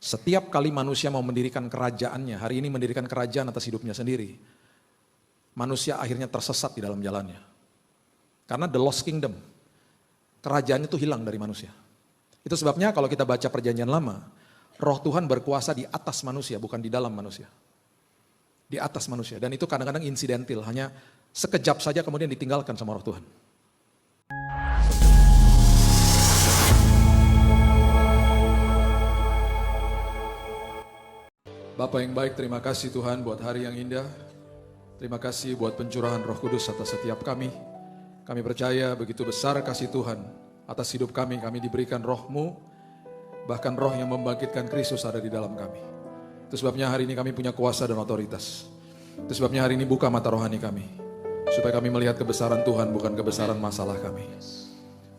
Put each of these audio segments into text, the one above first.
Setiap kali manusia mau mendirikan kerajaannya, hari ini mendirikan kerajaan atas hidupnya sendiri, manusia akhirnya tersesat di dalam jalannya. Karena the lost kingdom, kerajaan itu hilang dari manusia. Itu sebabnya kalau kita baca perjanjian lama, roh Tuhan berkuasa di atas manusia, bukan di dalam manusia. Di atas manusia, dan itu kadang-kadang insidental, hanya sekejap saja kemudian ditinggalkan sama roh Tuhan. Bapa yang baik, terima kasih Tuhan buat hari yang indah. Terima kasih buat pencurahan Roh Kudus atas setiap kami. Kami percaya begitu besar kasih Tuhan atas hidup kami. Kami diberikan roh-Mu, bahkan roh yang membangkitkan Kristus ada di dalam kami. Itu sebabnya hari ini kami punya kuasa dan otoritas. Itu sebabnya hari ini buka mata rohani kami, supaya kami melihat kebesaran Tuhan, bukan kebesaran masalah kami.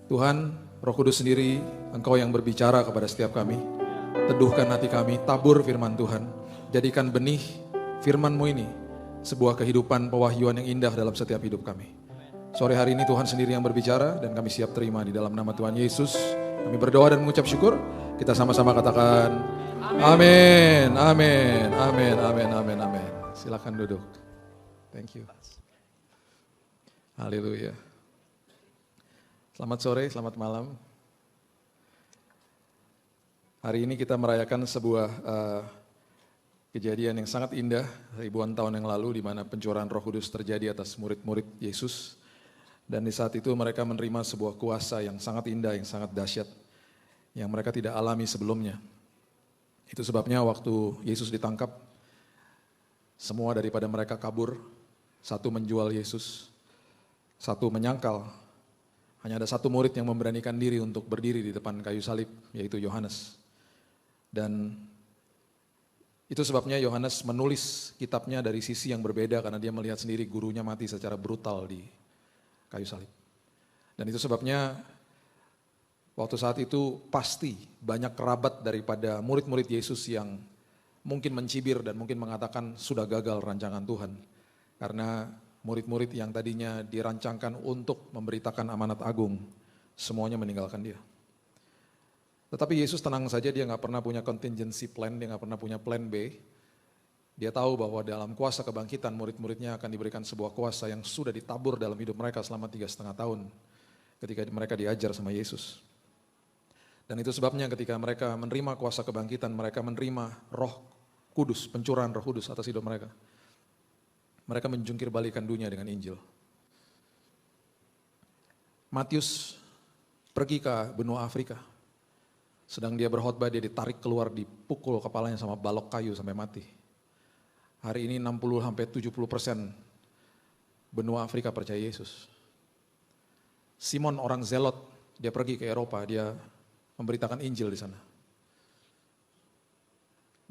Tuhan, Roh Kudus sendiri, Engkau yang berbicara kepada setiap kami. Teduhkan hati kami, tabur firman Tuhan. Jadikan benih firman-Mu ini sebuah kehidupan pewahyuan yang indah dalam setiap hidup kami. Sore hari ini Tuhan sendiri yang berbicara dan kami siap terima di dalam nama Tuhan Yesus. Kami berdoa dan mengucap syukur. Kita sama-sama katakan amin, amin, amin, amin, amin, amin. Silakan duduk. Thank you. Haleluya. Selamat sore, selamat malam. Hari ini kita merayakan sebuah kejadian yang sangat indah ribuan tahun yang lalu di mana pencurahan Roh Kudus terjadi atas murid-murid Yesus. Dan di saat itu mereka menerima sebuah kuasa yang sangat indah, yang sangat dahsyat, yang mereka tidak alami sebelumnya. Itu sebabnya waktu Yesus ditangkap, semua daripada mereka kabur, satu menjual Yesus, satu menyangkal. Hanya ada satu murid yang memberanikan diri untuk berdiri di depan kayu salib, yaitu Yohanes. Dan itu sebabnya Yohanes menulis kitabnya dari sisi yang berbeda karena dia melihat sendiri gurunya mati secara brutal di kayu salib. Dan itu sebabnya waktu saat itu pasti banyak kerabat daripada murid-murid Yesus yang mungkin mencibir dan mungkin mengatakan sudah gagal rancangan Tuhan. Karena murid-murid yang tadinya dirancangkan untuk memberitakan amanat agung, semuanya meninggalkan dia. Tetapi Yesus tenang saja, dia gak pernah punya contingency plan, dia gak pernah punya plan B. Dia tahu bahwa dalam kuasa kebangkitan murid-muridnya akan diberikan sebuah kuasa yang sudah ditabur dalam hidup mereka selama 3,5 tahun ketika mereka diajar sama Yesus. Dan itu sebabnya ketika mereka menerima kuasa kebangkitan, mereka menerima Roh Kudus, pencurahan Roh Kudus atas hidup mereka. Mereka menjungkir balikan dunia dengan Injil. Matius pergi ke benua Afrika. Sedang dia berkhotbah, dia ditarik keluar, dipukul kepalanya sama balok kayu sampai mati. Hari ini 60-70% benua Afrika percaya Yesus. Simon orang Zelot, dia pergi ke Eropa, dia memberitakan Injil di sana.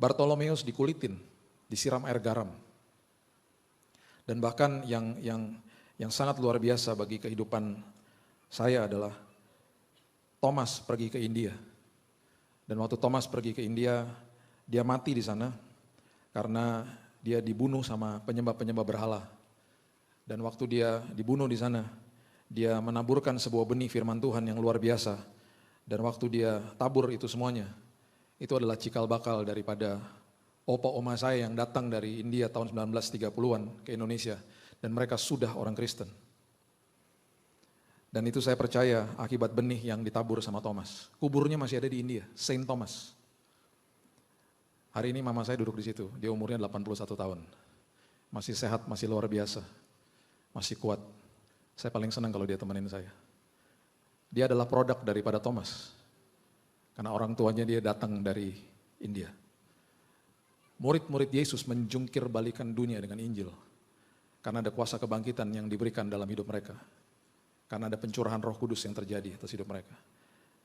Bartolomeus dikulitin, disiram air garam. Dan bahkan yang sangat luar biasa bagi kehidupan saya adalah Thomas pergi ke India. Dan waktu Thomas pergi ke India, dia mati di sana karena dia dibunuh sama penyembah-penyembah berhala. Dan waktu dia dibunuh di sana, dia menaburkan sebuah benih firman Tuhan yang luar biasa. Dan waktu dia tabur itu semuanya, itu adalah cikal bakal daripada opa oma saya yang datang dari India tahun 1930-an ke Indonesia. Dan mereka sudah orang Kristen. Dan itu saya percaya akibat benih yang ditabur sama Thomas. Kuburnya masih ada di India, Saint Thomas. Hari ini mama saya duduk di situ, dia umurnya 81 tahun. Masih sehat, masih luar biasa, masih kuat. Saya paling senang kalau dia temenin saya. Dia adalah produk daripada Thomas. Karena orang tuanya dia datang dari India. Murid-murid Yesus menjungkir balikan dunia dengan Injil. Karena ada kuasa kebangkitan yang diberikan dalam hidup mereka. Karena ada pencurahan Roh Kudus yang terjadi atas hidup mereka.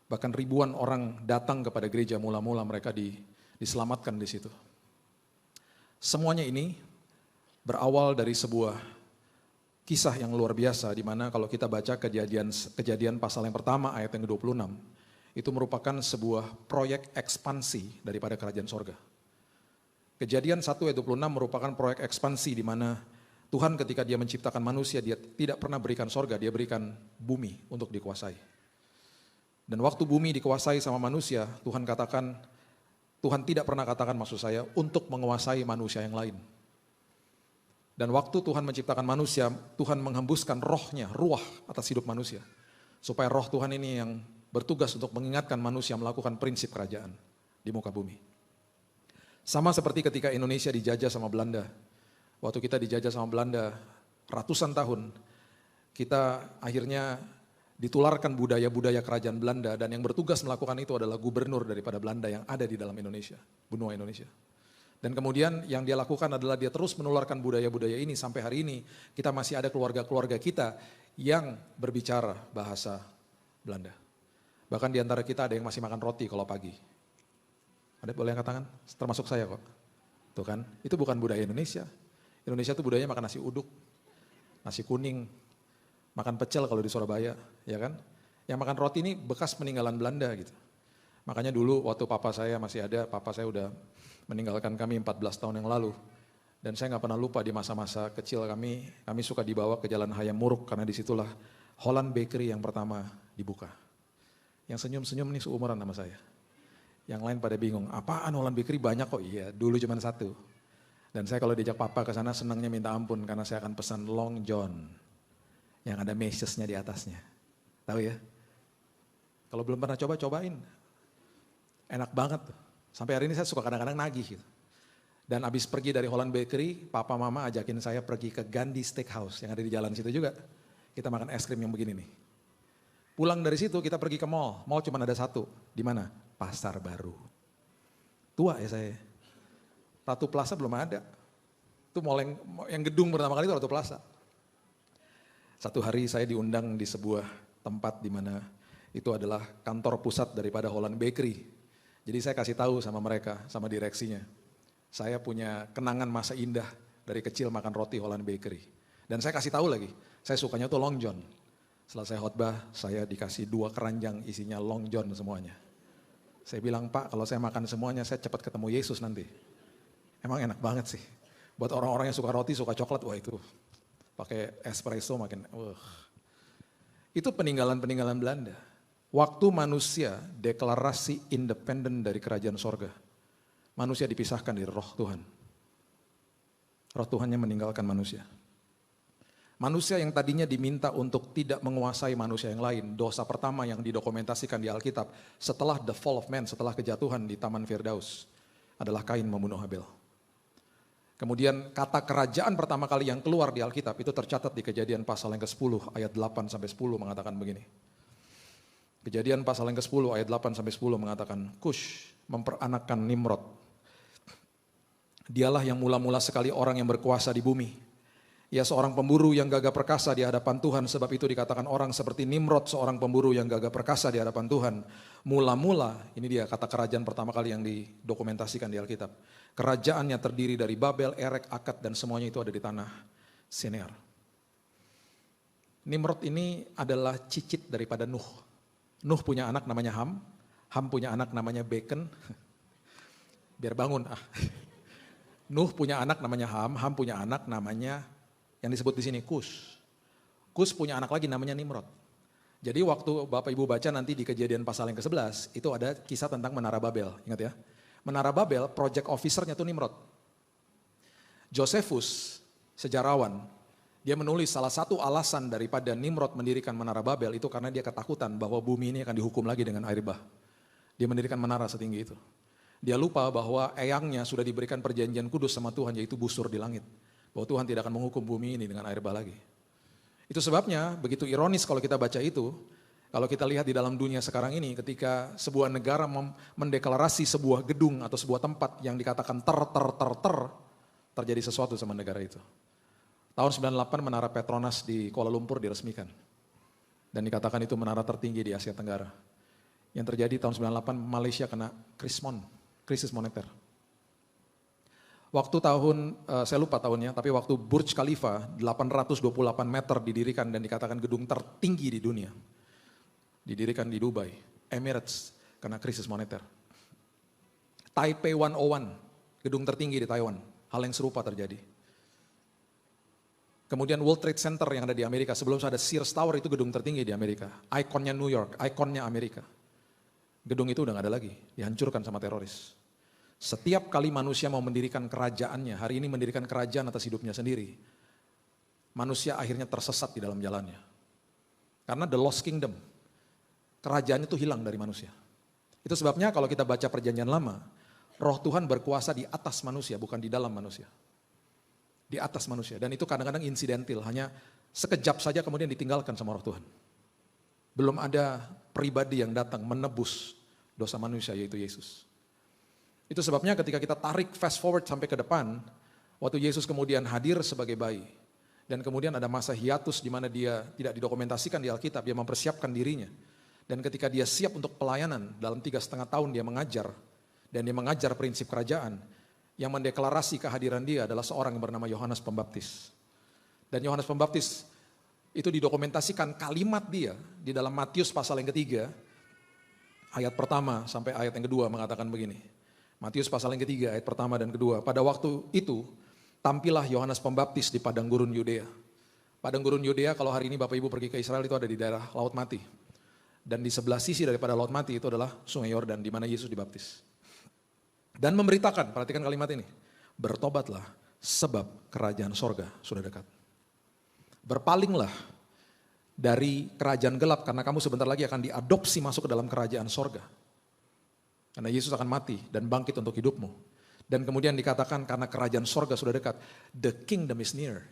Bahkan ribuan orang datang kepada gereja, mula-mula mereka diselamatkan di situ. Semuanya ini berawal dari sebuah kisah yang luar biasa, di mana kalau kita baca kejadian pasal yang pertama ayat yang ke-26, itu merupakan sebuah proyek ekspansi daripada kerajaan sorga. Kejadian 1 ayat 26 merupakan proyek ekspansi di mana Tuhan ketika dia menciptakan manusia, dia tidak pernah berikan sorga, dia berikan bumi untuk dikuasai. Dan waktu bumi dikuasai sama manusia, Tuhan katakan, Tuhan tidak pernah katakan maksud saya untuk menguasai manusia yang lain. Dan waktu Tuhan menciptakan manusia, Tuhan menghembuskan rohnya, ruah atas hidup manusia. Supaya roh Tuhan ini yang bertugas untuk mengingatkan manusia melakukan prinsip kerajaan di muka bumi. Sama seperti ketika Indonesia dijajah sama Belanda. Waktu kita dijajah sama Belanda ratusan tahun, kita akhirnya ditularkan budaya-budaya kerajaan Belanda, dan yang bertugas melakukan itu adalah gubernur daripada Belanda yang ada di dalam Indonesia, benua Indonesia. Dan kemudian yang dia lakukan adalah dia terus menularkan budaya-budaya ini sampai hari ini kita masih ada keluarga-keluarga kita yang berbicara bahasa Belanda. Bahkan di antara kita ada yang masih makan roti kalau pagi. Ada boleh angkat tangan? Termasuk saya kok. Tuh kan, itu bukan budaya Indonesia. Indonesia itu budayanya makan nasi uduk, nasi kuning, makan pecel kalau di Surabaya, ya kan? Yang makan roti ini bekas peninggalan Belanda gitu. Makanya dulu waktu papa saya masih ada, papa saya udah meninggalkan kami 14 tahun yang lalu. Dan saya nggak pernah lupa di masa-masa kecil kami suka dibawa ke Jalan Hayam Muruk karena disitulah Holland Bakery yang pertama dibuka. Yang senyum-senyum nih seumuran sama saya. Yang lain pada bingung, apaan Holland Bakery banyak kok? Iya, dulu cuma satu. Dan saya kalau diajak papa ke sana senangnya minta ampun karena saya akan pesan Long John yang ada meshesnya di atasnya. Tahu ya? Kalau belum pernah coba, cobain. Enak banget tuh. Sampai hari ini saya suka kadang-kadang nagih gitu. Dan abis pergi dari Holland Bakery, papa mama ajakin saya pergi ke Gandhi Steakhouse yang ada di jalan situ juga. Kita makan es krim yang begini nih. Pulang dari situ kita pergi ke mall. Mall cuma ada satu. Di mana? Pasar Baru. Tua ya saya. Ratu Plaza belum ada. Itu mall yang gedung pertama kali itu Ratu Plaza. Satu hari saya diundang di sebuah tempat di mana itu adalah kantor pusat daripada Holland Bakery. Jadi saya kasih tahu sama mereka, sama direksinya. Saya punya kenangan masa indah dari kecil makan roti Holland Bakery. Dan saya kasih tahu lagi, saya sukanya tuh Long John. Setelah saya khotbah, saya dikasih 2 keranjang isinya Long John semuanya. Saya bilang, Pak, kalau saya makan semuanya, saya cepat ketemu Yesus nanti. Emang enak banget sih. Buat orang-orang yang suka roti, suka coklat, wah itu pakai espresso makin, Itu peninggalan-peninggalan Belanda. Waktu manusia deklarasi independen dari kerajaan sorga, manusia dipisahkan dari roh Tuhan. Roh Tuhannya meninggalkan manusia. Manusia yang tadinya diminta untuk tidak menguasai manusia yang lain, dosa pertama yang didokumentasikan di Alkitab setelah the fall of man, setelah kejatuhan di Taman Firdaus, adalah Kain membunuh Habel. Kemudian kata kerajaan pertama kali yang keluar di Alkitab itu tercatat di Kejadian pasal yang ke-10 ayat 8-10 mengatakan begini. Kejadian pasal yang ke-10 ayat 8-10 mengatakan, Kush memperanakkan Nimrod. Dialah yang mula-mula sekali orang yang berkuasa di bumi. Ia seorang pemburu yang gagah perkasa di hadapan Tuhan, sebab itu dikatakan orang seperti Nimrod, seorang pemburu yang gagah perkasa di hadapan Tuhan. Mula-mula, ini dia kata kerajaan pertama kali yang didokumentasikan di Alkitab. Kerajaannya terdiri dari Babel, Erek, Akad, dan semuanya itu ada di tanah Sinear. Nimrod ini adalah cicit daripada Nuh. Nuh punya anak namanya Ham, Ham punya anak namanya Bacon. Biar bangun Nuh punya anak namanya Ham, Ham punya anak namanya yang disebut di sini Kus. Kus punya anak lagi namanya Nimrod. Jadi waktu Bapak Ibu baca nanti di Kejadian pasal yang ke-11, itu ada kisah tentang Menara Babel, ingat ya. Menara Babel, project officer-nya itu Nimrod. Josephus, sejarawan, dia menulis salah satu alasan daripada Nimrod mendirikan Menara Babel itu karena dia ketakutan bahwa bumi ini akan dihukum lagi dengan air bah. Dia mendirikan menara setinggi itu. Dia lupa bahwa eyangnya sudah diberikan perjanjian kudus sama Tuhan, yaitu busur di langit. Bahwa Tuhan tidak akan menghukum bumi ini dengan air bah lagi. Itu sebabnya begitu ironis kalau kita baca itu, kalau kita lihat di dalam dunia sekarang ini ketika sebuah negara mendeklarasi sebuah gedung atau sebuah tempat yang dikatakan terjadi sesuatu sama negara itu. Tahun 98 Menara Petronas di Kuala Lumpur diresmikan. Dan dikatakan itu menara tertinggi di Asia Tenggara. Yang terjadi tahun 98 Malaysia kena krisis moneter. Waktu saya lupa tahunnya, tapi waktu Burj Khalifa 828 meter didirikan dan dikatakan gedung tertinggi di dunia. Didirikan di Dubai, Emirates kena krisis moneter. Taipei 101, gedung tertinggi di Taiwan, hal yang serupa terjadi. Kemudian World Trade Center yang ada di Amerika, sebelum ada Sears Tower itu gedung tertinggi di Amerika. Ikonnya New York, ikonnya Amerika. Gedung itu udah gak ada lagi, dihancurkan sama teroris. Setiap kali manusia mau mendirikan kerajaannya, hari ini mendirikan kerajaan atas hidupnya sendiri, manusia akhirnya tersesat di dalam jalannya. Karena the lost kingdom, kerajaan itu hilang dari manusia. Itu sebabnya kalau kita baca perjanjian lama, roh Tuhan berkuasa di atas manusia, bukan di dalam manusia. Di atas manusia, dan itu kadang-kadang insidental, hanya sekejap saja kemudian ditinggalkan sama roh Tuhan. Belum ada pribadi yang datang menebus dosa manusia, yaitu Yesus. Itu sebabnya ketika kita tarik fast forward sampai ke depan, waktu Yesus kemudian hadir sebagai bayi, dan kemudian ada masa hiatus di mana dia tidak didokumentasikan di Alkitab, dia mempersiapkan dirinya. Dan ketika dia siap untuk pelayanan, dalam 3,5 tahun dia mengajar, dan dia mengajar prinsip kerajaan, yang mendeklarasi kehadiran dia adalah seorang yang bernama Yohanes Pembaptis. Dan Yohanes Pembaptis itu didokumentasikan kalimat dia di dalam Matius pasal yang ketiga, ayat pertama sampai ayat yang kedua mengatakan begini. Matius pasal yang ketiga, ayat pertama dan kedua. Pada waktu itu, tampillah Yohanes Pembaptis di padang gurun Yudea. Padang gurun Yudea, kalau hari ini Bapak Ibu pergi ke Israel, itu ada di daerah Laut Mati. Dan di sebelah sisi daripada Laut Mati itu adalah Sungai Yordan, di mana Yesus dibaptis. Dan memberitakan, perhatikan kalimat ini, bertobatlah sebab kerajaan sorga sudah dekat. Berpalinglah dari kerajaan gelap, karena kamu sebentar lagi akan diadopsi masuk ke dalam kerajaan sorga. Karena Yesus akan mati dan bangkit untuk hidupmu. Dan kemudian dikatakan karena kerajaan sorga sudah dekat, the kingdom is near.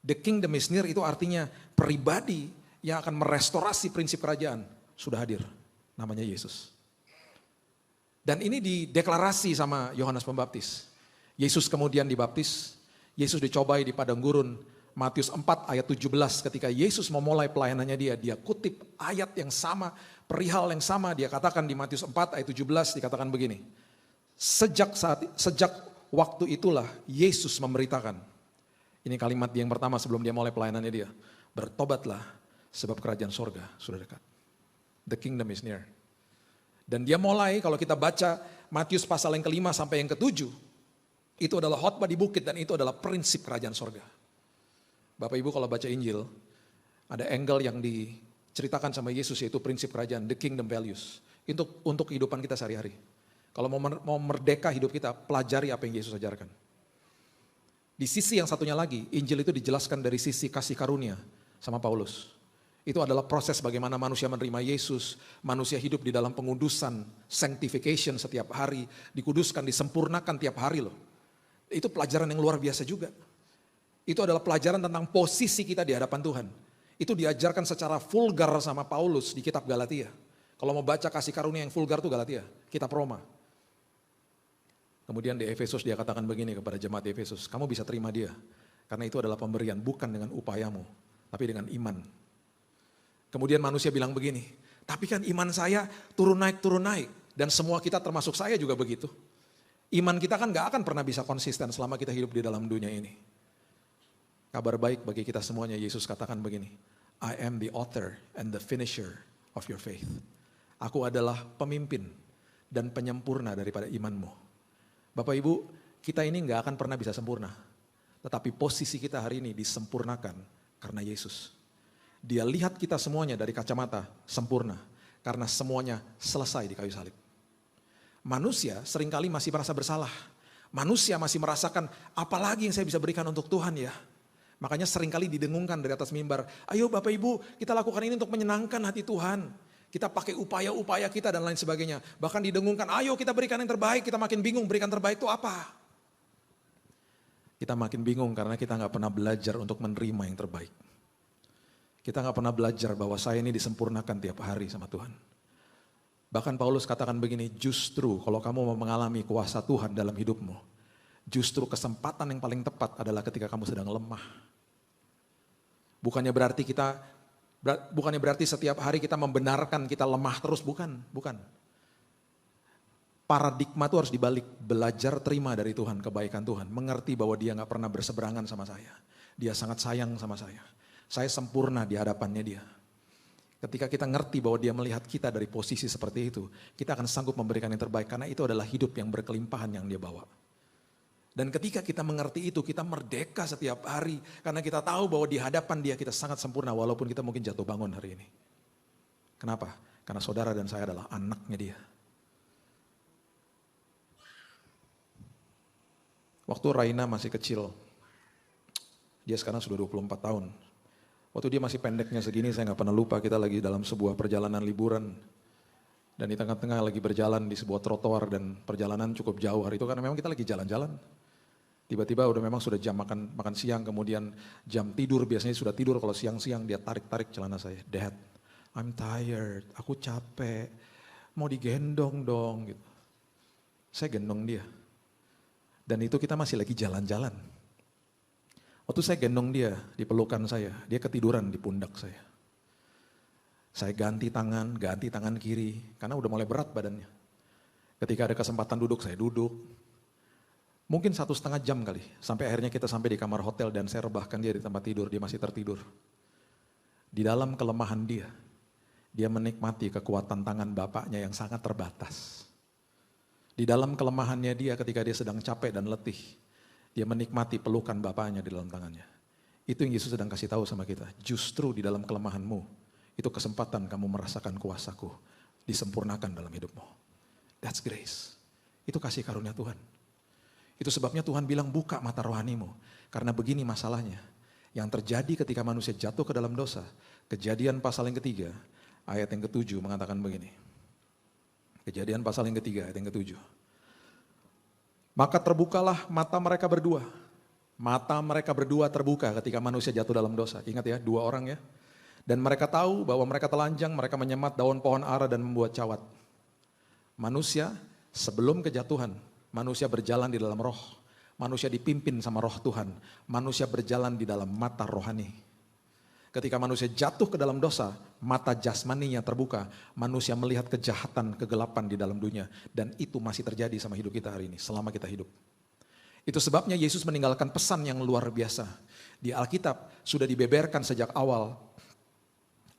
The kingdom is near itu artinya pribadi yang akan merestorasi prinsip kerajaan sudah hadir, namanya Yesus. Dan ini dideklarasi sama Yohanes Pembaptis. Yesus kemudian dibaptis, Yesus dicobai di padang gurun. Matius 4 ayat 17 ketika Yesus memulai pelayanannya dia kutip ayat yang sama, perihal yang sama, dia katakan di Matius 4 ayat 17 dikatakan begini. Sejak waktu itulah Yesus memberitakan. Ini kalimat yang pertama sebelum dia mulai pelayanannya dia. Bertobatlah sebab kerajaan sorga sudah dekat. The kingdom is near. Dan dia mulai, kalau kita baca Matius pasal yang ke-5 sampai yang ke-7, itu adalah khotbah di bukit dan itu adalah prinsip kerajaan sorga. Bapak Ibu kalau baca Injil, ada angle yang diceritakan sama Yesus yaitu prinsip kerajaan, the kingdom values. Untuk kehidupan kita sehari-hari. Kalau mau merdeka hidup kita, pelajari apa yang Yesus ajarkan. Di sisi yang satunya lagi, Injil itu dijelaskan dari sisi kasih karunia sama Paulus. Itu adalah proses bagaimana manusia menerima Yesus, manusia hidup di dalam pengudusan, sanctification setiap hari, dikuduskan, disempurnakan tiap hari loh. Itu pelajaran yang luar biasa juga. Itu adalah pelajaran tentang posisi kita di hadapan Tuhan. Itu diajarkan secara vulgar sama Paulus di kitab Galatia. Kalau mau baca kasih karunia yang vulgar itu Galatia, kitab Roma. Kemudian di Efesus dia katakan begini kepada jemaat di Efesus, kamu bisa terima dia. Karena itu adalah pemberian bukan dengan upayamu, tapi dengan iman. Kemudian manusia bilang begini, tapi kan iman saya turun naik. Dan semua kita termasuk saya juga begitu. Iman kita kan gak akan pernah bisa konsisten selama kita hidup di dalam dunia ini. Kabar baik bagi kita semuanya, Yesus katakan begini, I am the author and the finisher of your faith. Aku adalah pemimpin dan penyempurna daripada imanmu. Bapak Ibu, kita ini gak akan pernah bisa sempurna. Tetapi posisi kita hari ini disempurnakan karena Yesus. Dia lihat kita semuanya dari kacamata sempurna. Karena semuanya selesai di kayu salib. Manusia seringkali masih merasa bersalah. Manusia masih merasakan apalagi yang saya bisa berikan untuk Tuhan ya. Makanya seringkali didengungkan dari atas mimbar, ayo Bapak Ibu kita lakukan ini untuk menyenangkan hati Tuhan. Kita pakai upaya-upaya kita dan lain sebagainya. Bahkan didengungkan, ayo kita berikan yang terbaik, kita makin bingung berikan terbaik itu apa. Kita makin bingung karena kita gak pernah belajar untuk menerima yang terbaik. Kita gak pernah belajar bahwa saya ini disempurnakan tiap hari sama Tuhan. Bahkan Paulus katakan begini, justru kalau kamu mau mengalami kuasa Tuhan dalam hidupmu, justru kesempatan yang paling tepat adalah ketika kamu sedang lemah. Bukannya berarti setiap hari kita membenarkan kita lemah terus, bukan. Paradigma itu harus dibalik, belajar terima dari Tuhan, kebaikan Tuhan. Mengerti bahwa dia gak pernah berseberangan sama saya. Dia sangat sayang sama saya. Saya sempurna di hadapannya dia. Ketika kita ngerti bahwa dia melihat kita dari posisi seperti itu, kita akan sanggup memberikan yang terbaik. Karena itu adalah hidup yang berkelimpahan yang dia bawa. Dan ketika kita mengerti itu, kita merdeka setiap hari. Karena kita tahu bahwa di hadapan dia kita sangat sempurna, walaupun kita mungkin jatuh bangun hari ini. Kenapa? Karena saudara dan saya adalah anaknya dia. Waktu Raina masih kecil, dia sekarang sudah 24 tahun. Waktu dia masih pendeknya segini, saya nggak pernah lupa, kita lagi dalam sebuah perjalanan liburan. Dan di tengah-tengah lagi berjalan di sebuah trotoar dan perjalanan cukup jauh hari itu karena memang kita lagi jalan-jalan. Tiba-tiba udah memang sudah jam makan siang, kemudian jam tidur, biasanya sudah tidur kalau siang-siang dia tarik-tarik celana saya. Dad, I'm tired, aku capek, mau digendong dong gitu. Saya gendong dia. Dan itu kita masih lagi jalan-jalan. Waktu saya gendong dia di pelukan saya, dia ketiduran di pundak saya. Saya ganti tangan kiri, karena udah mulai berat badannya. Ketika ada kesempatan duduk, saya duduk. Mungkin 1,5 jam kali, sampai akhirnya kita sampai di kamar hotel dan saya rebahkan dia di tempat tidur, dia masih tertidur. Di dalam kelemahan dia menikmati kekuatan tangan bapaknya yang sangat terbatas. Di dalam kelemahannya dia ketika dia sedang capek dan letih, dia menikmati pelukan bapaknya di dalam tangannya. Itu yang Yesus sedang kasih tahu sama kita, justru di dalam kelemahanmu, itu kesempatan kamu merasakan kuasaku, disempurnakan dalam hidupmu. That's grace, itu kasih karunia Tuhan. Itu sebabnya Tuhan bilang buka mata rohanimu. Karena begini masalahnya. Yang terjadi ketika manusia jatuh ke dalam dosa. Kejadian pasal yang ketiga, ayat yang ke-7 mengatakan begini. Kejadian pasal yang ketiga, ayat yang ke-7. Maka terbukalah mata mereka berdua. Mata mereka berdua terbuka ketika manusia jatuh dalam dosa. Ingat ya, 2 orang ya. Dan mereka tahu bahwa mereka telanjang, mereka menyemat daun pohon ara dan membuat cawat. Manusia sebelum kejatuhan, manusia berjalan di dalam roh. Manusia dipimpin sama roh Tuhan. Manusia berjalan di dalam mata rohani. Ketika manusia jatuh ke dalam dosa, mata jasmaninya terbuka. Manusia melihat kejahatan, kegelapan di dalam dunia. Dan itu masih terjadi sama hidup kita hari ini, selama kita hidup. Itu sebabnya Yesus meninggalkan pesan yang luar biasa. Di Alkitab sudah dibeberkan sejak awal.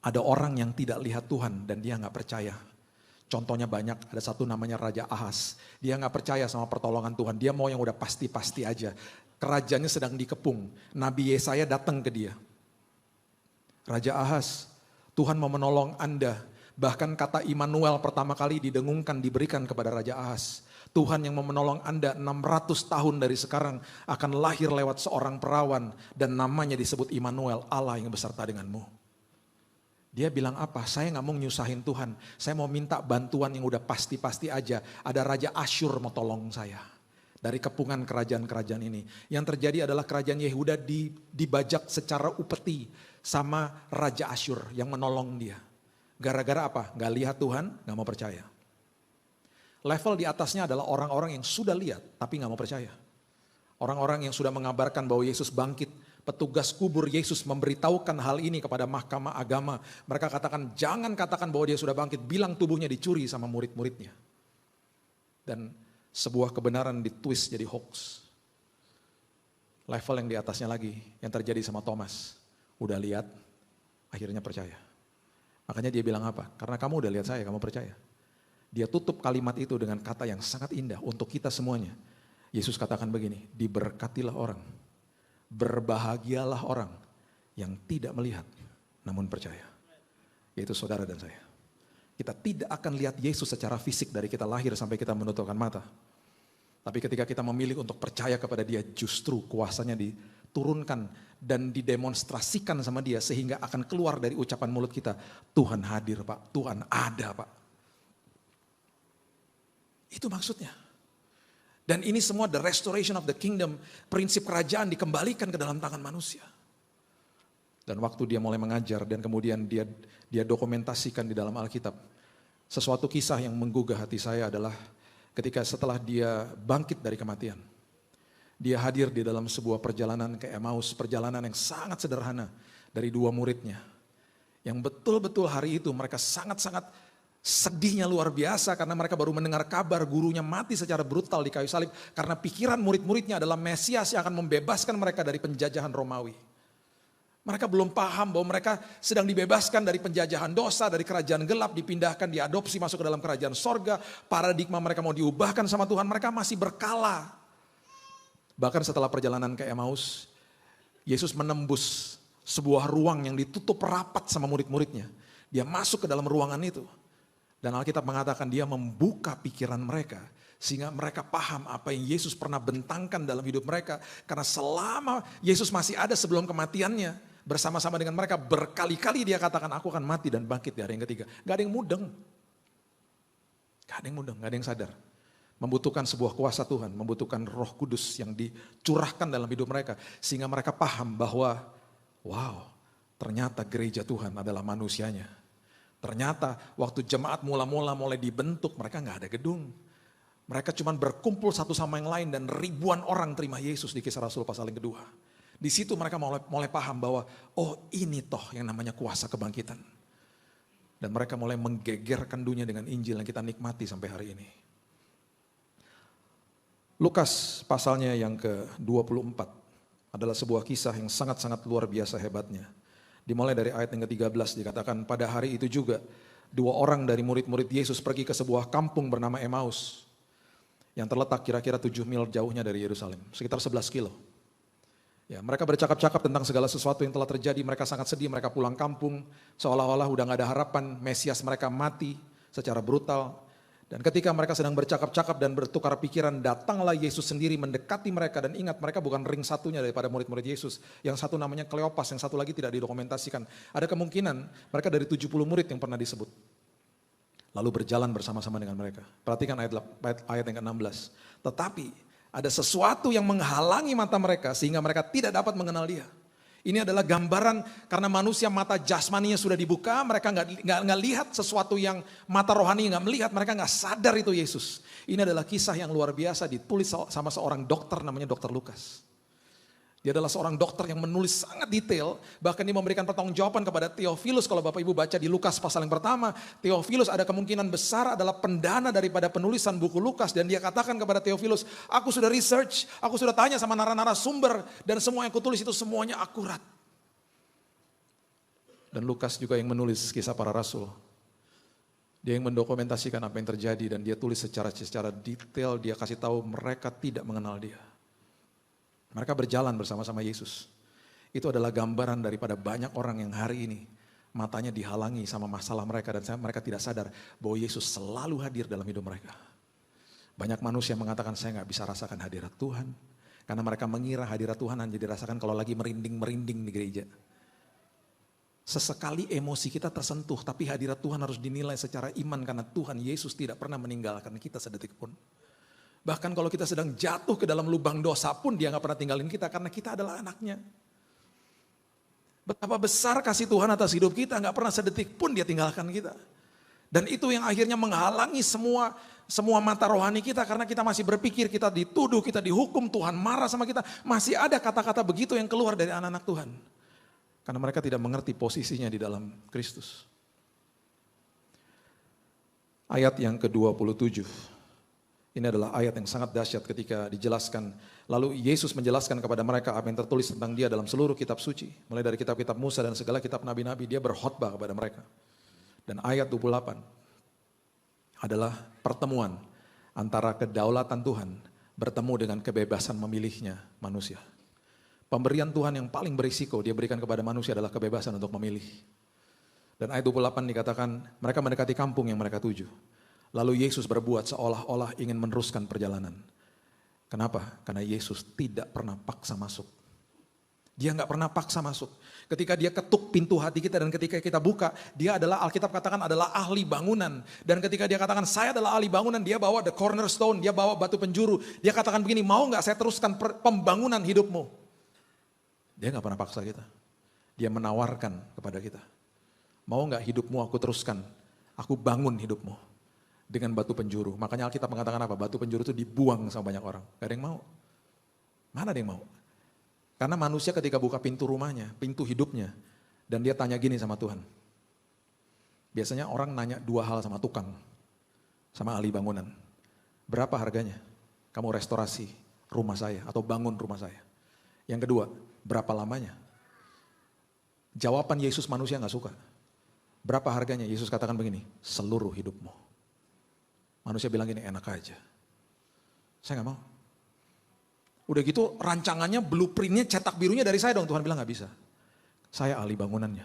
Ada orang yang tidak lihat Tuhan dan dia gak percaya. Contohnya banyak, ada satu namanya Raja Ahas. Dia gak percaya sama pertolongan Tuhan, dia mau yang udah pasti-pasti aja. Kerajaannya sedang dikepung, Nabi Yesaya datang ke dia. Raja Ahas, Tuhan mau menolong Anda. Bahkan kata Immanuel pertama kali didengungkan, diberikan kepada Raja Ahas. Tuhan yang mau menolong Anda 600 tahun dari sekarang akan lahir lewat seorang perawan. Dan namanya disebut Immanuel, Allah yang beserta denganmu. Dia bilang apa? Saya gak mau nyusahin Tuhan. Saya mau minta bantuan yang udah pasti-pasti aja. Ada Raja Asyur mau tolong saya. Dari kepungan kerajaan-kerajaan ini. Yang terjadi adalah kerajaan Yehuda dibajak secara upeti sama Raja Asyur yang menolong dia. Gara-gara apa? Gak lihat Tuhan, gak mau percaya. Level di atasnya adalah orang-orang yang sudah lihat tapi gak mau percaya. Orang-orang yang sudah mengabarkan bahwa Yesus bangkit. Petugas kubur Yesus memberitahukan hal ini kepada mahkamah agama. Mereka katakan, jangan katakan bahwa dia sudah bangkit. Bilang tubuhnya dicuri sama murid-muridnya. Dan sebuah kebenaran ditwist jadi hoax. Level yang di atasnya lagi, yang terjadi sama Thomas. Udah lihat, akhirnya percaya. Makanya dia bilang apa? Karena kamu udah lihat saya, kamu percaya. Dia tutup kalimat itu dengan kata yang sangat indah untuk kita semuanya. Yesus katakan begini, diberkatilah orang. Berbahagialah orang yang tidak melihat namun percaya. Yaitu saudara dan saya. Kita tidak akan lihat Yesus secara fisik dari kita lahir sampai kita menutupkan mata. Tapi ketika kita memilih untuk percaya kepada dia, justru kuasanya diturunkan dan didemonstrasikan sama dia sehingga akan keluar dari ucapan mulut kita, Tuhan hadir Pak, Tuhan ada Pak. Itu maksudnya. Dan ini semua the restoration of the kingdom, prinsip kerajaan dikembalikan ke dalam tangan manusia. Dan waktu dia mulai mengajar dan kemudian dia dokumentasikan di dalam Alkitab. Sesuatu kisah yang menggugah hati saya adalah ketika setelah dia bangkit dari kematian. Dia hadir di dalam sebuah perjalanan ke Emmaus, perjalanan yang sangat sederhana dari 2 muridnya. Yang betul-betul hari itu mereka sangat-sangat sedihnya luar biasa karena mereka baru mendengar kabar gurunya mati secara brutal di kayu salib. Karena pikiran murid-muridnya adalah Mesias yang akan membebaskan mereka dari penjajahan Romawi. Mereka belum paham bahwa mereka sedang dibebaskan dari penjajahan dosa, dari kerajaan gelap, dipindahkan, diadopsi masuk ke dalam kerajaan sorga. Paradigma mereka mau diubahkan sama Tuhan, mereka masih berkala. Bahkan setelah perjalanan ke Emmaus, Yesus menembus sebuah ruang yang ditutup rapat sama murid-muridnya. Dia masuk ke dalam ruangan itu. Dan Alkitab mengatakan dia membuka pikiran mereka Sehingga mereka paham apa yang Yesus pernah bentangkan dalam hidup mereka. Karena selama Yesus masih ada sebelum kematiannya, bersama-sama dengan mereka berkali-kali dia katakan, aku akan mati dan bangkit di hari yang ketiga. Gak ada yang mudeng. Gak ada yang mudeng, gak ada yang sadar. Membutuhkan sebuah kuasa Tuhan, membutuhkan Roh Kudus yang dicurahkan dalam hidup mereka. Sehingga mereka paham bahwa, wow, ternyata gereja Tuhan adalah manusianya. Ternyata waktu jemaat mula-mula mulai dibentuk, mereka gak ada gedung. Mereka cuma berkumpul satu sama yang lain dan ribuan orang terima Yesus di Kisah Rasul pasal yang kedua. Di situ mereka mulai paham bahwa, oh ini toh yang namanya kuasa kebangkitan. Dan mereka mulai menggegerkan dunia dengan Injil yang kita nikmati sampai hari ini. Lukas pasalnya yang ke-24 adalah sebuah kisah yang sangat-sangat luar biasa hebatnya. Dimulai dari ayat yang ke-13 dikatakan, pada hari itu juga 2 orang dari murid-murid Yesus pergi ke sebuah kampung bernama Emmaus. Yang terletak kira-kira 7 mil jauhnya dari Yerusalem, sekitar 11 kilo. Ya, mereka bercakap-cakap tentang segala sesuatu yang telah terjadi, mereka sangat sedih, mereka pulang kampung, seolah-olah udah gak ada harapan, Mesias mereka mati secara brutal. Dan ketika mereka sedang bercakap-cakap dan bertukar pikiran, datanglah Yesus sendiri mendekati mereka. Dan ingat, mereka bukan ring satunya daripada murid-murid Yesus. Yang satu namanya Kleopas, yang satu lagi tidak didokumentasikan. Ada kemungkinan mereka dari 70 murid yang pernah disebut. Lalu berjalan bersama-sama dengan mereka. Perhatikan ayat yang ke-16. Tetapi ada sesuatu yang menghalangi mata mereka sehingga mereka tidak dapat mengenal dia. Ini adalah gambaran karena manusia mata jasmaninya sudah dibuka, mereka nggak lihat sesuatu yang mata rohani nggak melihat, mereka nggak sadar itu Yesus. Ini adalah kisah yang luar biasa ditulis sama seorang dokter namanya Dokter Lukas. Dia adalah seorang dokter yang menulis sangat detail, bahkan dia memberikan pertanggungjawaban kepada Theophilus. Kalau Bapak Ibu baca di Lukas pasal yang pertama, Theophilus ada kemungkinan besar adalah pendana daripada penulisan buku Lukas. Dan dia katakan kepada Theophilus, aku sudah research, aku sudah tanya sama narasumber, dan semua yang kutulis itu semuanya akurat. Dan Lukas juga yang menulis kisah para rasul. Dia yang mendokumentasikan apa yang terjadi dan dia tulis secara detail, dia kasih tahu mereka tidak mengenal dia. Mereka berjalan bersama-sama Yesus. Itu adalah gambaran daripada banyak orang yang hari ini matanya dihalangi sama masalah mereka dan mereka tidak sadar bahwa Yesus selalu hadir dalam hidup mereka. Banyak manusia mengatakan saya gak bisa rasakan hadirat Tuhan. Karena mereka mengira hadirat Tuhan hanya dirasakan kalau lagi merinding-merinding di gereja. Sesekali emosi kita tersentuh, tapi hadirat Tuhan harus dinilai secara iman karena Tuhan Yesus tidak pernah meninggalkan kita sedetik pun. Bahkan kalau kita sedang jatuh ke dalam lubang dosa pun dia gak pernah tinggalin kita karena kita adalah anaknya. Betapa besar kasih Tuhan atas hidup kita, gak pernah sedetik pun dia tinggalkan kita. Dan itu yang akhirnya menghalangi semua mata rohani kita karena kita masih berpikir, kita dituduh, kita dihukum, Tuhan marah sama kita. Masih ada kata-kata begitu yang keluar dari anak-anak Tuhan. Karena mereka tidak mengerti posisinya di dalam Kristus. Ayat yang ke-27. Ini adalah ayat yang sangat dahsyat ketika dijelaskan. Lalu Yesus menjelaskan kepada mereka apa yang tertulis tentang dia dalam seluruh kitab suci. Mulai dari kitab-kitab Musa dan segala kitab nabi-nabi, dia berkhotbah kepada mereka. Dan ayat 28 adalah pertemuan antara kedaulatan Tuhan bertemu dengan kebebasan memilihnya manusia. Pemberian Tuhan yang paling berisiko dia berikan kepada manusia adalah kebebasan untuk memilih. Dan ayat 28 dikatakan mereka mendekati kampung yang mereka tuju. Lalu Yesus berbuat seolah-olah ingin meneruskan perjalanan. Kenapa? Karena Yesus tidak pernah paksa masuk. Dia gak pernah paksa masuk. Ketika dia ketuk pintu hati kita dan ketika kita buka, dia adalah, Alkitab katakan adalah ahli bangunan. Dan ketika dia katakan saya adalah ahli bangunan, dia bawa the cornerstone, dia bawa batu penjuru. Dia katakan begini, mau gak saya teruskan pembangunan hidupmu? Dia gak pernah paksa kita. Dia menawarkan kepada kita. Mau gak hidupmu aku teruskan? Aku bangun hidupmu. Dengan batu penjuru. Makanya Alkitab mengatakan apa? Batu penjuru itu dibuang sama banyak orang. Gak ada yang mau. Mana ada yang mau? Karena manusia ketika buka pintu rumahnya, pintu hidupnya. Dan dia tanya gini sama Tuhan. Biasanya orang nanya 2 hal sama tukang. Sama ahli bangunan. Berapa harganya? Kamu restorasi rumah saya atau bangun rumah saya. Yang kedua, berapa lamanya? Jawaban Yesus manusia gak suka. Berapa harganya? Yesus katakan begini, seluruh hidupmu. Manusia bilang gini, enak aja. Saya gak mau. Udah gitu rancangannya, blueprintnya, cetak birunya dari saya dong. Tuhan bilang gak bisa. Saya ahli bangunannya.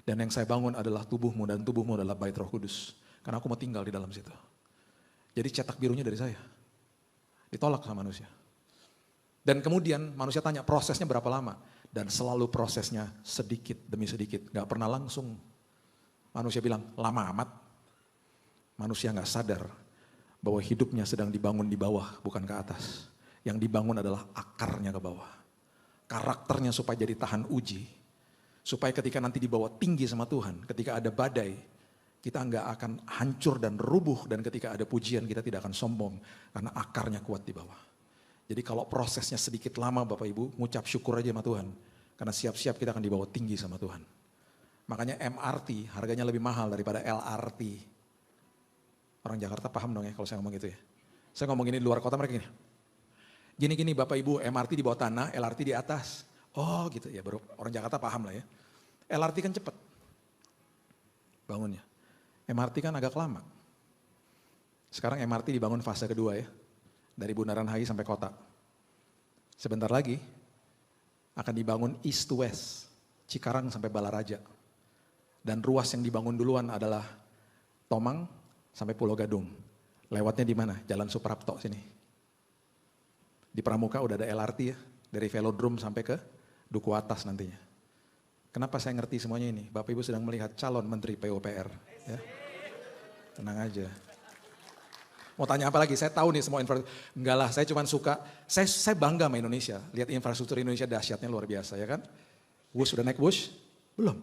Dan yang saya bangun adalah tubuhmu dan tubuhmu adalah bait Roh Kudus. Karena aku mau tinggal di dalam situ. Jadi cetak birunya dari saya. Ditolak sama manusia. Dan kemudian manusia tanya prosesnya berapa lama? Dan selalu prosesnya sedikit demi sedikit, gak pernah langsung. Manusia bilang, lama amat. Manusia gak sadar bahwa hidupnya sedang dibangun di bawah, bukan ke atas. Yang dibangun adalah akarnya ke bawah. Karakternya supaya jadi tahan uji. Supaya ketika nanti dibawa tinggi sama Tuhan, ketika ada badai, kita nggak akan hancur dan rubuh. Dan ketika ada pujian, kita tidak akan sombong. Karena akarnya kuat di bawah. Jadi kalau prosesnya sedikit lama Bapak Ibu, ngucap syukur aja sama Tuhan. Karena siap-siap kita akan dibawa tinggi sama Tuhan. Makanya MRT harganya lebih mahal daripada LRT. Orang Jakarta paham dong ya kalau saya ngomong gitu ya. Saya ngomong ini di luar kota mereka gini. Gini-gini Bapak Ibu, MRT di bawah tanah, LRT di atas. Oh gitu ya, baru orang Jakarta paham lah ya. LRT kan cepet bangunnya. MRT kan agak lama. Sekarang MRT dibangun fase kedua ya. Dari Bundaran HI sampai kota. Sebentar lagi akan dibangun east to west. Cikarang sampai Balaraja. Dan ruas yang dibangun duluan adalah Tomang sampai Pulau Gadung. Lewatnya di mana? Jalan Suprapto sini. Di Pramuka udah ada LRT ya. Dari Velodrome sampai ke Duku Atas nantinya. Kenapa saya ngerti semuanya ini? Bapak Ibu sedang melihat calon Menteri PUPR. Ya. Tenang aja. Mau tanya apa lagi? Saya tahu nih semua infrastruktur. Enggak lah, saya cuma suka. Saya bangga sama Indonesia. Lihat infrastruktur Indonesia dahsyatnya luar biasa ya kan. Wush udah naik Wush? Belum.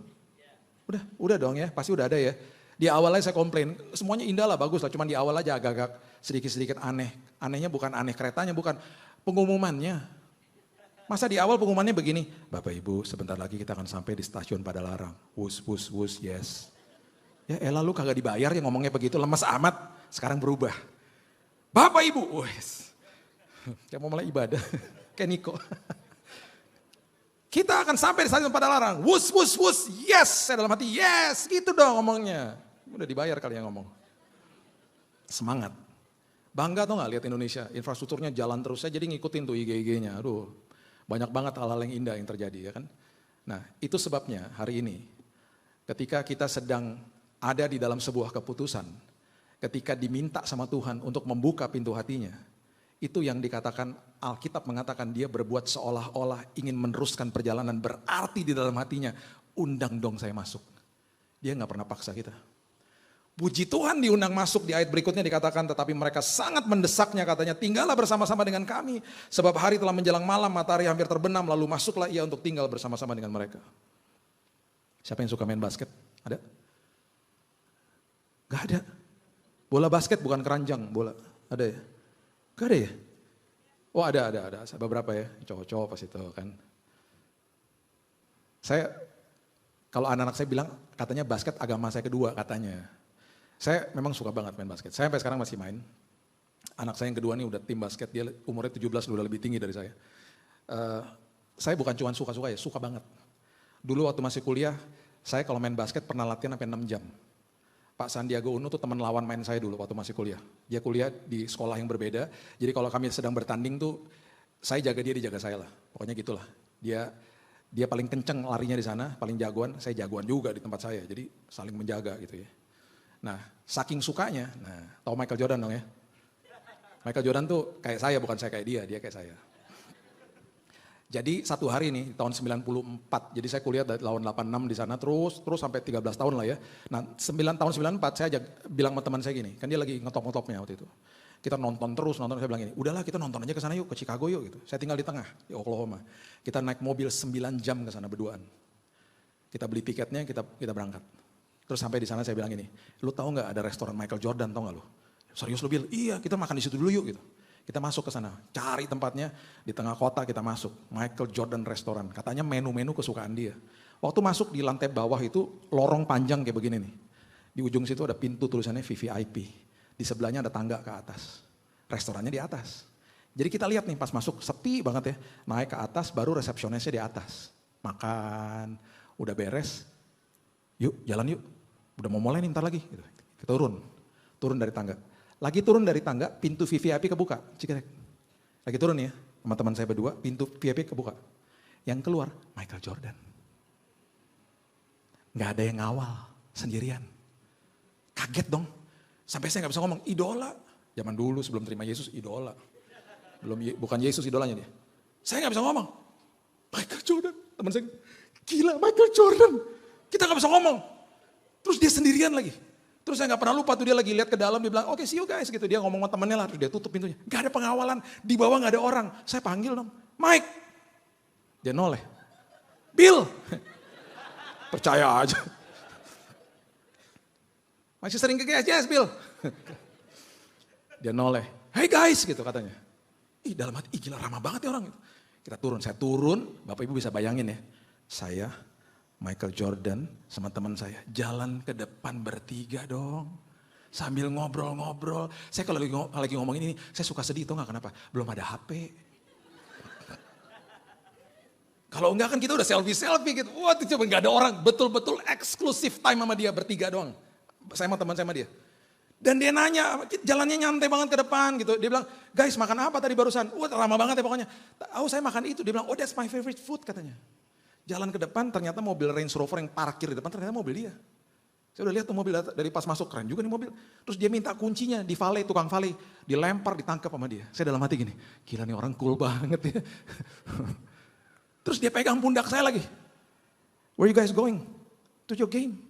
Udah dong ya, pasti udah ada ya. Di awalnya saya komplain, semuanya indah lah, bagus lah. Cuma di awal aja agak-agak sedikit-sedikit aneh. Anehnya bukan aneh keretanya, bukan pengumumannya. Masa di awal pengumumannya begini, Bapak Ibu sebentar lagi kita akan sampai di stasiun Padalarang. Wush, wush, wush, yes. Ya elah lu kagak dibayar ya ngomongnya begitu, lemes amat. Sekarang berubah. Bapak Ibu, wes. Kayak mau mulai ibadah, kayak Niko. Kita akan sampai di stasiun Padalarang. Wush, wush, wush, yes. Saya dalam hati, yes. Gitu dong ngomongnya. Udah dibayar kali yang ngomong. Semangat. Bangga tau gak lihat Indonesia, infrastrukturnya jalan terus. Saya jadi ngikutin tuh IG-nya. Aduh, banyak banget hal-hal yang indah yang terjadi ya kan. Nah itu sebabnya hari ini ketika kita sedang ada di dalam sebuah keputusan. Ketika diminta sama Tuhan untuk membuka pintu hatinya. Itu yang dikatakan Alkitab mengatakan dia berbuat seolah-olah ingin meneruskan perjalanan. Berarti di dalam hatinya undang dong saya masuk. Dia gak pernah paksa kita. Puji Tuhan diundang masuk di ayat berikutnya dikatakan tetapi mereka sangat mendesaknya katanya tinggallah bersama-sama dengan kami. Sebab hari telah menjelang malam matahari hampir terbenam lalu masuklah ia untuk tinggal bersama-sama dengan mereka. Siapa yang suka main basket? Ada? Gak ada. Bola basket bukan keranjang bola. Ada ya? Gak ada ya? Oh ada. Beberapa ya, cowok-cowok pas itu kan. Saya, kalau anak-anak saya bilang katanya basket agama saya kedua katanya. Saya memang suka banget main basket. Saya sampai sekarang masih main. Anak saya yang kedua nih udah tim basket, dia umurnya 17 udah lebih tinggi dari saya. Saya bukan cuma suka-suka ya, suka banget. Dulu waktu masih kuliah, saya kalau main basket pernah latihan sampai 6 jam. Pak Sandiaga Uno tuh teman lawan main saya dulu waktu masih kuliah. Dia kuliah di sekolah yang berbeda, jadi kalau kami sedang bertanding tuh, saya jaga dia jaga saya lah. Pokoknya gitulah. Dia paling kenceng larinya di sana, paling jagoan, saya jagoan juga di tempat saya. Jadi saling menjaga gitu ya. Nah, saking sukanya, tahu Michael Jordan dong ya? Michael Jordan tuh kayak saya, bukan saya kayak dia kayak saya. Jadi satu hari nih, tahun 94, jadi saya kuliah dari tahun 86 di sana, terus sampai 13 tahun lah ya. Nah, tahun 94 saya bilang sama teman saya gini, kan dia lagi ngetop-ngetopnya waktu itu. Kita nonton, saya bilang gini, udahlah kita nonton aja ke sana yuk, ke Chicago yuk gitu. Saya tinggal di tengah, di Oklahoma. Kita naik mobil 9 jam ke sana berduaan. Kita beli tiketnya, kita berangkat. Terus sampai di sana saya bilang gini, lu tahu nggak ada restoran Michael Jordan, tahu nggak lu? Serius lu Bill? Iya, kita makan di situ dulu yuk gitu. Kita masuk ke sana, cari tempatnya di tengah kota kita masuk. Michael Jordan Restoran, katanya menu-menu kesukaan dia. Waktu masuk di lantai bawah itu lorong panjang kayak begini nih. Di ujung situ ada pintu tulisannya VVIP. Di sebelahnya ada tangga ke atas. Restorannya di atas. Jadi kita lihat nih pas masuk sepi banget ya. Naik ke atas baru resepsionisnya di atas. Makan, udah beres. Yuk jalan yuk. Udah mau mulai nih ntar lagi. Kita turun dari tangga. Lagi turun dari tangga, pintu VVIP kebuka. Lagi turun ya, sama teman saya berdua, pintu VIP kebuka. Yang keluar, Michael Jordan. Gak ada yang ngawal, sendirian. Kaget dong. Sampai saya gak bisa ngomong, idola. Zaman dulu sebelum terima Yesus, idola. Bukan Yesus idolanya dia. Saya nggak bisa ngomong. Michael Jordan, teman saya, gila Michael Jordan. Kita nggak bisa ngomong. Terus dia sendirian lagi. Terus saya nggak pernah lupa tuh dia lagi lihat ke dalam, dia bilang, oke, see you guys gitu. Dia ngomong sama temennya lah, terus dia tutup pintunya. Gak ada pengawalan, di bawah gak ada orang. Saya panggil dong, Mike. Dia noleh. Bill. Percaya aja. Masih sering ke GS, Bill. Dia noleh. Hey guys gitu katanya. Ih dalam hati, gila ramah banget ya orang. Kita turun, saya turun, Bapak Ibu bisa bayangin ya. Saya, Michael Jordan sama teman saya jalan ke depan bertiga dong. Sambil ngobrol-ngobrol. Saya kalau lagi ngomongin ini, saya suka sedih tau gak kenapa? Belum ada HP. Kalau enggak kan kita udah selfie-selfie gitu. Wah itu coba gak ada orang. Betul-betul eksklusif time sama dia bertiga doang. Saya sama teman saya sama dia. Dan dia nanya, jalannya nyantai banget ke depan gitu. Dia bilang, guys makan apa tadi barusan? Wah lama banget ya pokoknya. Oh saya makan itu. Dia bilang, oh that's my favorite food katanya. Jalan ke depan ternyata mobil Range Rover yang parkir di depan ternyata mobil dia. Saya udah lihat tuh mobil dari pas masuk, keren juga nih mobil. Terus dia minta kuncinya di valet, tukang valet. Dilempar, ditangkap sama dia. Saya dalam hati gini, gila nih orang cool banget ya. Terus dia pegang pundak saya lagi. Where you guys going? To your game.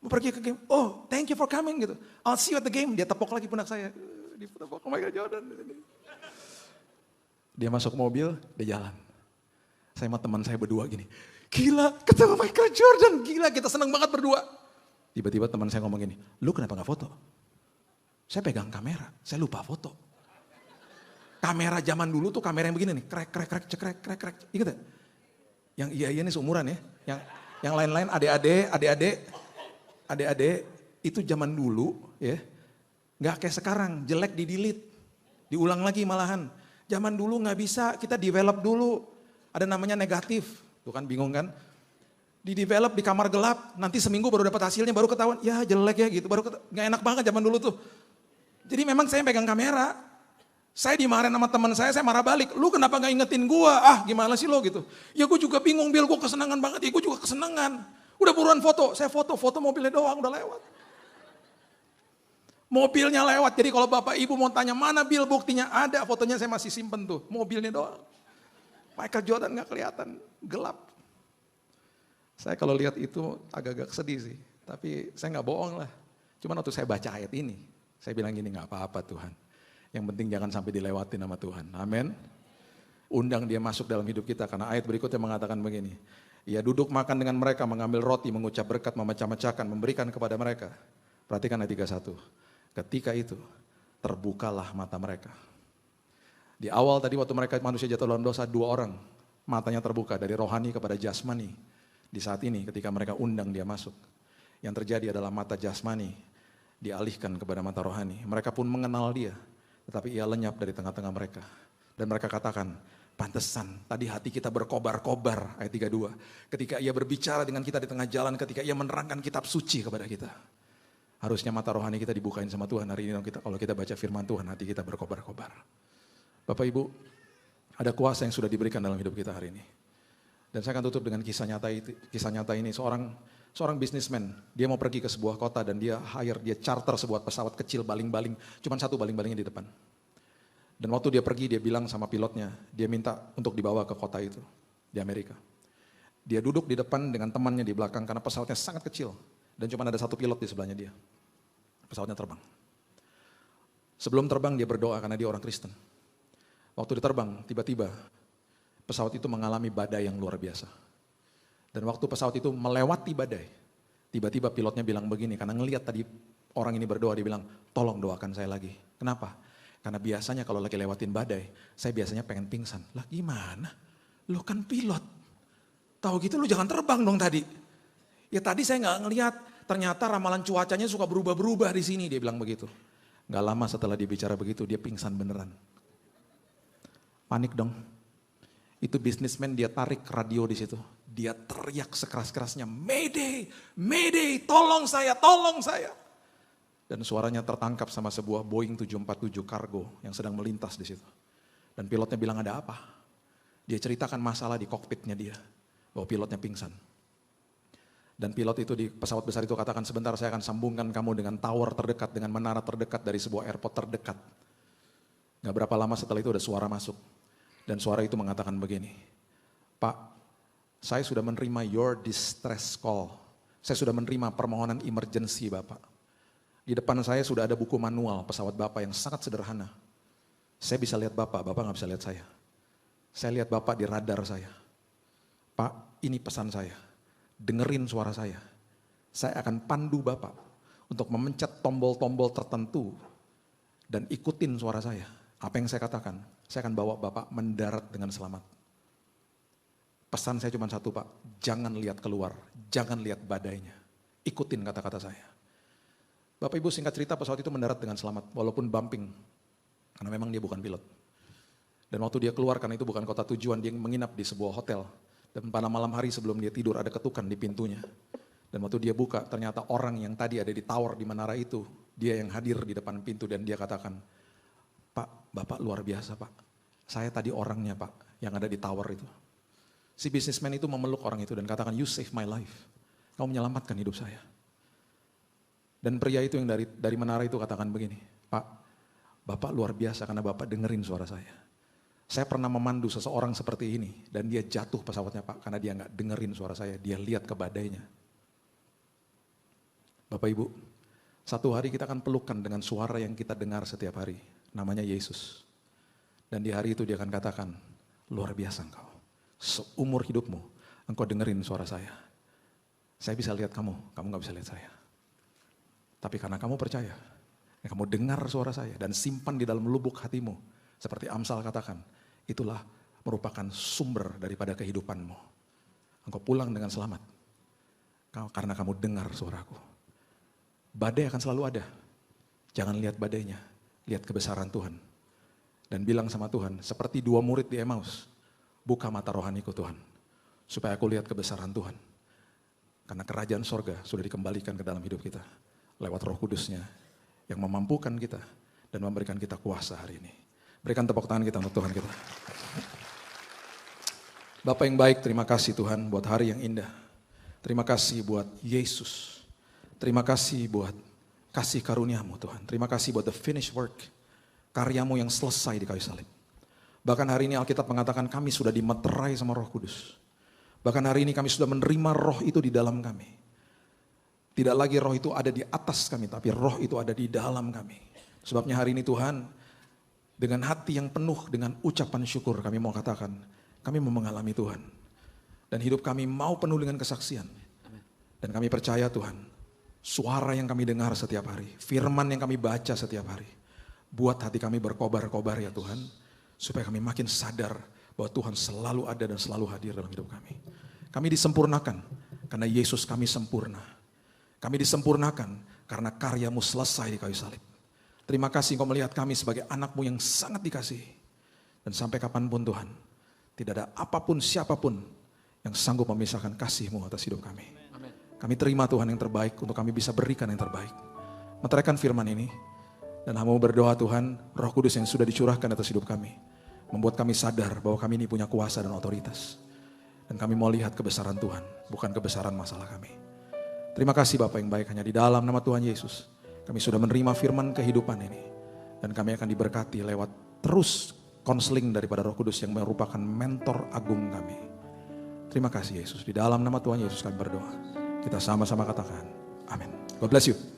Mau pergi ke game. Oh thank you for coming gitu. I'll see you at the game. Dia tepok lagi pundak saya. Ditepok ke Michael Jordan. Dia masuk mobil, dia jalan. Saya sama teman saya berdua gini. Gila, ketemu Michael Jordan, gila kita senang banget berdua. Tiba-tiba teman saya ngomong gini, lu kenapa gak foto? Saya pegang kamera, saya lupa foto. Kamera zaman dulu tuh kamera yang begini nih, krek. Ingat ya? Yang iya nih seumuran ya. Yang lain-lain adik-adik itu zaman dulu ya. Gak kayak sekarang, jelek di delete. Diulang lagi malahan. Zaman dulu gak bisa, kita develop dulu. Ada namanya negatif. Tuh kan bingung kan? Di develop di kamar gelap, nanti seminggu baru dapat hasilnya, baru ketahuan, ya jelek ya gitu, nggak enak banget zaman dulu tuh. Jadi memang saya pegang kamera, saya dimarahin sama teman saya marah balik, lu kenapa nggak ingetin gua? Ah gimana sih lo gitu? Ya gua juga bingung Bill, gua kesenangan banget, ya gua juga kesenangan. Udah buruan foto, saya foto mobilnya doang udah lewat. Mobilnya lewat, jadi kalau bapak ibu mau tanya mana Bill buktinya ada, fotonya saya masih simpen tuh, mobilnya doang. Michael Jordan gak kelihatan, gelap. Saya kalau lihat itu agak-agak sedih sih. Tapi saya gak bohong lah. Cuman waktu saya baca ayat ini, saya bilang gini, gak apa-apa Tuhan. Yang penting jangan sampai dilewatin sama Tuhan. Amin. Undang dia masuk dalam hidup kita, karena ayat berikutnya mengatakan begini. Ia duduk makan dengan mereka, mengambil roti, mengucap berkat, memecah-mecahkan, memberikan kepada mereka. Perhatikan ayat 31. Ketika itu, terbukalah mata mereka. Di awal tadi waktu mereka manusia jatuh dalam dosa, 2 orang matanya terbuka dari rohani kepada jasmani. Di saat ini ketika mereka undang dia masuk, yang terjadi adalah mata jasmani dialihkan kepada mata rohani. Mereka pun mengenal dia, tetapi ia lenyap dari tengah-tengah mereka. Dan mereka katakan, pantesan tadi hati kita berkobar-kobar, ayat 32. Ketika ia berbicara dengan kita di tengah jalan, ketika ia menerangkan kitab suci kepada kita. Harusnya mata rohani kita dibukain sama Tuhan hari ini kalau kita baca firman Tuhan, hati kita berkobar-kobar. Bapak Ibu, ada kuasa yang sudah diberikan dalam hidup kita hari ini. Dan saya akan tutup dengan kisah nyata ini. Seorang bisnismen, dia mau pergi ke sebuah kota dan dia charter sebuah pesawat kecil baling-baling, cuma satu baling-balingnya di depan. Dan waktu dia pergi, dia bilang sama pilotnya, dia minta untuk dibawa ke kota itu, di Amerika. Dia duduk di depan dengan temannya di belakang karena pesawatnya sangat kecil. Dan cuma ada satu pilot di sebelahnya dia. Pesawatnya terbang. Sebelum terbang dia berdoa karena dia orang Kristen. Waktu diterbang, tiba-tiba pesawat itu mengalami badai yang luar biasa. Dan waktu pesawat itu melewati badai, tiba-tiba pilotnya bilang begini, karena ngelihat tadi orang ini berdoa, dia bilang, tolong doakan saya lagi. Kenapa? Karena biasanya kalau lagi lewatin badai, saya biasanya pengen pingsan. Lah gimana? Lu kan pilot. Tahu gitu lu jangan terbang dong tadi. Ya tadi saya nggak ngelihat, ternyata ramalan cuacanya suka berubah-berubah di sini, dia bilang begitu. Gak lama setelah dia bicara begitu, dia pingsan beneran. Panik dong. Itu bisnismen dia tarik radio di situ. Dia teriak sekeras-kerasnya, Mayday, Mayday, tolong saya, tolong saya. Dan suaranya tertangkap sama sebuah Boeing 747 kargo yang sedang melintas di situ. Dan pilotnya bilang ada apa? Dia ceritakan masalah di kokpitnya dia, bahwa pilotnya pingsan. Dan pilot itu di pesawat besar itu katakan, sebentar saya akan sambungkan kamu dengan tower terdekat, dengan menara terdekat dari sebuah airport terdekat. Gak berapa lama setelah itu ada suara masuk. Dan suara itu mengatakan begini, Pak, saya sudah menerima your distress call. Saya sudah menerima permohonan emergency Bapak. Di depan saya sudah ada buku manual pesawat Bapak yang sangat sederhana. Saya bisa lihat Bapak gak bisa lihat saya. Saya lihat Bapak di radar saya. Pak, ini pesan saya. Dengerin suara saya. Saya akan pandu Bapak untuk memencet tombol-tombol tertentu dan ikutin suara saya. Apa yang saya katakan? Saya akan bawa Bapak mendarat dengan selamat. Pesan saya cuma satu Pak, jangan lihat keluar, jangan lihat badainya. Ikutin kata-kata saya. Bapak Ibu singkat cerita pesawat itu mendarat dengan selamat, walaupun bumping. Karena memang dia bukan pilot. Dan waktu dia keluar, karena itu bukan kota tujuan, dia menginap di sebuah hotel. Dan pada malam hari sebelum dia tidur ada ketukan di pintunya. Dan waktu dia buka, ternyata orang yang tadi ada di tower di menara itu, dia yang hadir di depan pintu dan dia katakan, Pak, Bapak luar biasa Pak. Saya tadi orangnya Pak, yang ada di tower itu. Si businessman itu memeluk orang itu dan katakan, you save my life. Kamu menyelamatkan hidup saya. Dan pria itu yang dari menara itu katakan begini, Pak, Bapak luar biasa karena Bapak dengerin suara saya. Saya pernah memandu seseorang seperti ini dan dia jatuh pesawatnya Pak karena dia nggak dengerin suara saya, dia lihat ke badainya. Bapak Ibu, satu hari kita akan pelukan dengan suara yang kita dengar setiap hari, namanya Yesus. Dan di hari itu dia akan katakan, luar biasa engkau, seumur hidupmu engkau dengerin suara saya. Saya bisa lihat kamu nggak bisa lihat saya. Tapi karena kamu percaya, kamu dengar suara saya dan simpan di dalam lubuk hatimu. Seperti Amsal katakan, itulah merupakan sumber daripada kehidupanmu. Engkau pulang dengan selamat. Karena kamu dengar suaraku. Badai akan selalu ada. Jangan lihat badainya, lihat kebesaran Tuhan. Dan bilang sama Tuhan, seperti dua murid di Emmaus, buka mata rohaniku Tuhan. Supaya aku lihat kebesaran Tuhan. Karena kerajaan sorga sudah dikembalikan ke dalam hidup kita. Lewat Roh Kudusnya yang memampukan kita dan memberikan kita kuasa hari ini. Berikan tepuk tangan kita untuk Tuhan kita. Bapak yang baik, terima kasih Tuhan buat hari yang indah. Terima kasih buat Yesus. Terima kasih buat kasih karuniamu Tuhan. Terima kasih buat the finished work. Karyamu yang selesai di kayu salib. Bahkan hari ini Alkitab mengatakan kami sudah dimeterai sama Roh Kudus. Bahkan hari ini kami sudah menerima roh itu di dalam kami. Tidak lagi roh itu ada di atas kami, tapi roh itu ada di dalam kami. Sebabnya hari ini Tuhan, dengan hati yang penuh dengan ucapan syukur kami mau katakan, kami mau mengalami Tuhan. Dan hidup kami mau penuh dengan kesaksian. Dan kami percaya Tuhan, suara yang kami dengar setiap hari, firman yang kami baca setiap hari, buat hati kami berkobar-kobar ya Tuhan, supaya kami makin sadar bahwa Tuhan selalu ada dan selalu hadir dalam hidup kami. Kami disempurnakan karena Yesus kami sempurna. Kami disempurnakan karena karyamu selesai di kayu salib. Terima kasih engkau melihat kami sebagai anakmu yang sangat dikasihi. Dan sampai kapanpun Tuhan, tidak ada apapun siapapun yang sanggup memisahkan kasih-Mu atas hidup kami. Amen. Kami terima Tuhan yang terbaik untuk kami bisa berikan yang terbaik. Meteraikan firman ini. Dan hamba berdoa Tuhan, Roh Kudus yang sudah dicurahkan atas hidup kami. Membuat kami sadar bahwa kami ini punya kuasa dan otoritas. Dan kami mau lihat kebesaran Tuhan, bukan kebesaran masalah kami. Terima kasih Bapak yang baik, hanya di dalam nama Tuhan Yesus. Kami sudah menerima firman kehidupan ini. Dan kami akan diberkati lewat terus konseling daripada Roh Kudus yang merupakan mentor agung kami. Terima kasih Yesus, di dalam nama Tuhan Yesus kami berdoa. Kita sama-sama katakan, amin. God bless you.